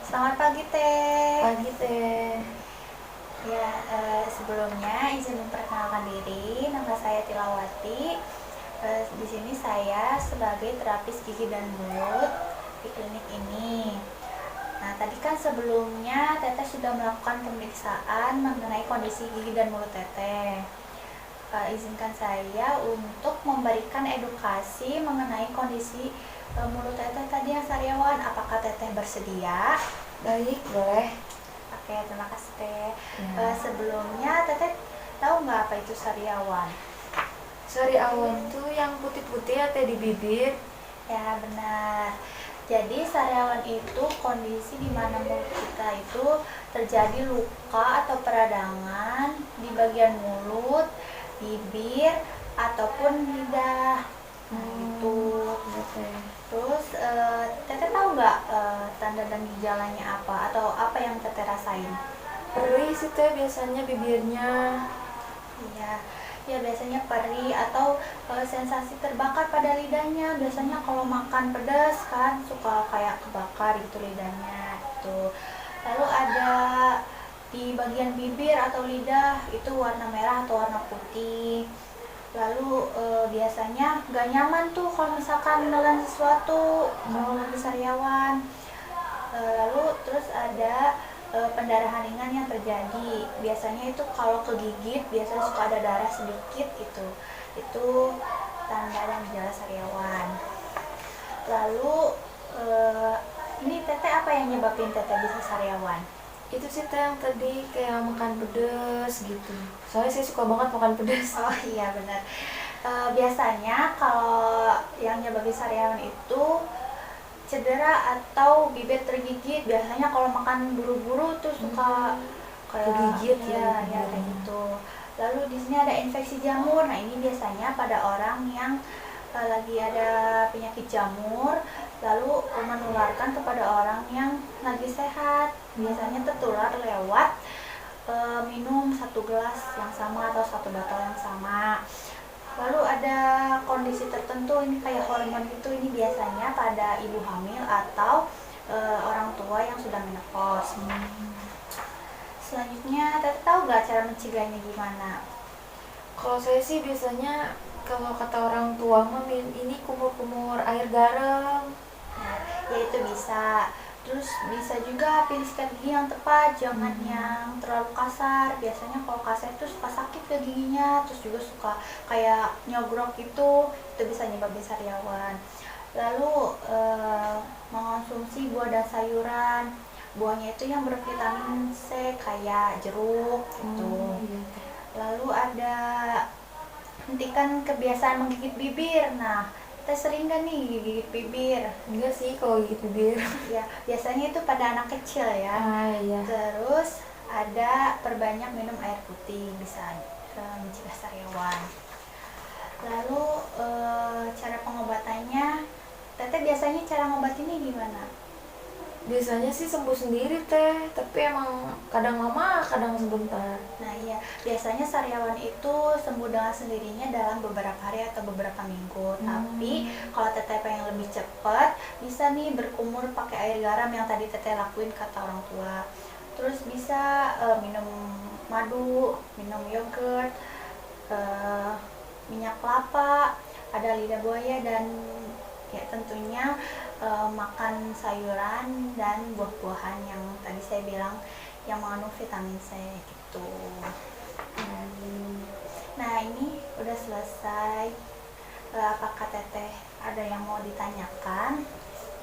Selamat pagi Teh. Pagi teh. Ya, sebelumnya izin memperkenalkan diri. Nama saya Tilawati. Di sini saya sebagai terapis gigi dan mulut di klinik ini. Nah, tadi kan sebelumnya Teteh sudah melakukan pemeriksaan mengenai kondisi gigi dan mulut Teteh. Izinkan saya untuk memberikan edukasi mengenai kondisi mulut Teteh tadi yang sariawan. Apakah Teteh bersedia? Baik, boleh. Oke, terima kasih Teh. Ya. Sebelumnya Teteh tahu nggak apa itu sariawan? Sariawan tuh yang putih-putih ya teh di bibir. Ya, benar. Jadi sariawan itu kondisi di mana mulut kita itu terjadi luka atau peradangan di bagian mulut, bibir, ataupun lidah. Nah, itu. Ya, teh. Terus Teteh tahu nggak tanda dan gejalanya apa atau apa yang Teteh rasain? Perih sih teh biasanya bibirnya. Iya, ya biasanya perih atau sensasi terbakar pada lidahnya. Biasanya kalau makan pedas kan suka kayak kebakar gitu lidahnya gitu. Lalu ada di bagian bibir atau lidah itu warna merah atau warna putih. Lalu biasanya gak nyaman tuh kalau misalkan menelan sesuatu kalau lagi sariawan. Lalu terus ada pendarahan ringan yang terjadi. Biasanya itu kalau kegigit biasanya suka ada darah sedikit itu tanda dan gejala sariawan. Lalu ini Teteh apa yang nyebabin Teteh bisa sariawan? Itu sih teh yang tadi kayak makan pedas gitu. Soalnya saya suka banget makan pedas. Oh iya benar. Biasanya kalau yang nyebabin sariawan itu cedera atau bibir tergigit. Biasanya kalau makan buru-buru tuh suka kayak Kegigit ya, ya kayak bibirnya. gitu. Lalu di sini ada infeksi jamur. Nah, ini biasanya pada orang yang lagi ada penyakit jamur lalu menularkan kepada orang yang lagi sehat. Biasanya tertular lewat minum satu gelas yang sama atau satu botol yang sama. Lalu ada kondisi tertentu ini kayak hormon gitu, ini biasanya pada ibu hamil atau orang tua yang sudah menopause. Selanjutnya, Teteh tahu nggak cara mencegahnya gimana? Kalau saya sih biasanya kalau kata orang tua mah ini kumur-kumur air garam. Nah, ya itu bisa. Terus bisa juga pilih sikat gigi yang tepat, jangan yang terlalu kasar. Biasanya kalau kasar itu suka sakit ke giginya, terus juga suka kayak nyogrok itu bisa nyebabin sariawan. Lalu mengonsumsi buah dan sayuran. Buahnya itu yang bervitamin C kayak jeruk gitu. Iya. Lalu ada hentikan kebiasaan menggigit bibir. Nah, kita sering kan nih gigit bibir. Enggak sih kalau gigit bibir. Ya, biasanya itu pada anak kecil ya. Iya. Terus ada perbanyak minum air putih bisa mencegah sariawan. Lalu cara pengobatannya, Teteh biasanya cara ngobatinnya gimana? Biasanya sih sembuh sendiri teh, tapi emang kadang lama, kadang sebentar. Nah iya, biasanya sariawan itu sembuh dengan sendirinya dalam beberapa hari atau beberapa minggu. Tapi kalau Teteh pengen lebih cepat, bisa nih berkumur pakai air garam yang tadi Teteh lakuin kata orang tua. Terus bisa minum madu, minum yogurt, minyak kelapa, ada lidah buaya dan ya tentunya makan sayuran dan buah-buahan yang tadi saya bilang yang mengandung vitamin C gitu. Nah ini udah selesai. Apakah Teteh ada yang mau ditanyakan?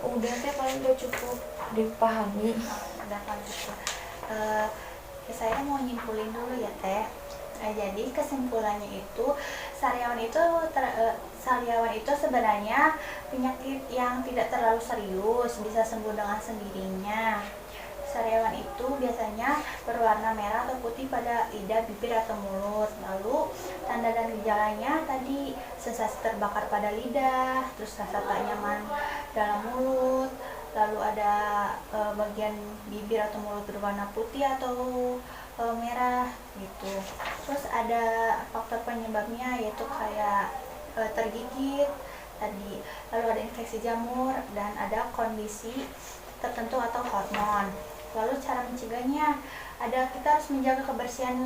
Udah teh paling udah cukup dipahami. Udah kan cukup. Saya mau nyimpulin dulu ya Teh. Jadi kesimpulannya itu sariawan itu sebenarnya penyakit yang tidak terlalu serius, bisa sembuh dengan sendirinya. Sariawan itu biasanya berwarna merah atau putih pada lidah, bibir atau mulut. Lalu tanda dan gejalanya tadi sensasi terbakar pada lidah, terus rasa tak nyaman dalam mulut, lalu ada bagian bibir atau mulut berwarna putih atau merah gitu. Terus ada faktor penyebabnya yaitu kayak tergigit tadi, lalu ada infeksi jamur dan ada kondisi tertentu atau hormon. Lalu cara mencegahnya, kita harus menjaga kebersihan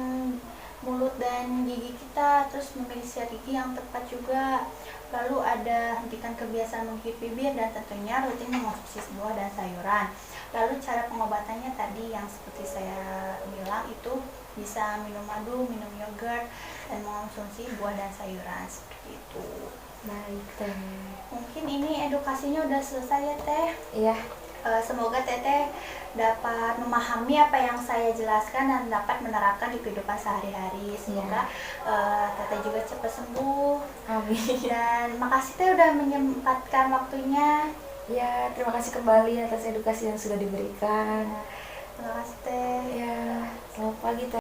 mulut dan gigi kita, terus memilih sikat gigi yang tepat juga. Lalu hentikan kebiasaan menggigit bibir dan tentunya rutin mengonsumsi buah dan sayuran. Lalu cara pengobatannya tadi yang seperti saya bilang itu bisa minum madu, minum yogurt, dan mengonsumsi buah dan sayuran seperti itu. Baik Teh. Mungkin ini edukasinya udah selesai ya Teh. Iya. Semoga Teteh dapat memahami apa yang saya jelaskan dan dapat menerapkan di kehidupan sehari-hari. Semoga Teteh juga cepat sembuh. Amin. Dan makasih Teh udah menyempatkan waktunya. Ya, terima kasih kembali atas edukasi yang sudah diberikan. Terima kasih Teh. Ya, selamat pagi Teh.